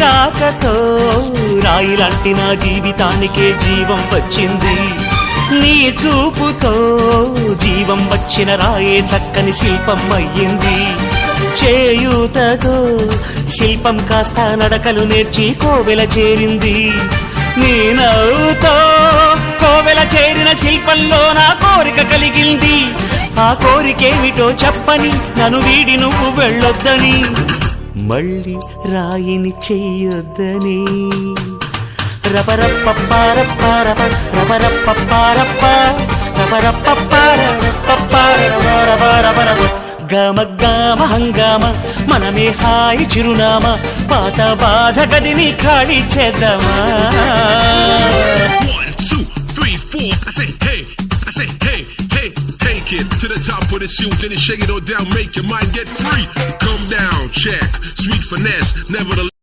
రాకతో రాయిలాంటి నా జీవితానికే జీవం వచ్చింది. నీ చూపుతో జీవం వచ్చిన రాయే చక్కని శిల్పం అయ్యింది. చేయూతతో శిల్పం కాస్త నడకలు నేర్చి కోవెల చేరింది. నీ నవ్వుతో కోవెల చేరిన శిల్పంలో నా కోరిక కలిగింది. ఆ కోరికేమిటో చెప్పని నన్ను వీడి నువ్వు వెళ్ళొద్దని, మళ్ళీ రాయిని చెయ్యొద్దని. రపరప్పపారప్పారప రపరప్పపారప్ప రపరప్పపారపపారపరపరపరపరపర గమ గమ హంగామ మనమే హాయి చిరునామా. పాత బాధ గదిని ఖాళీ చేద్దామా. 1 2 3 4 I say hey, I say hey, hey, take it to the top of the shoe, then you shake it all down, make your mind get free. Come down, check, sweet finesse, nevertheless.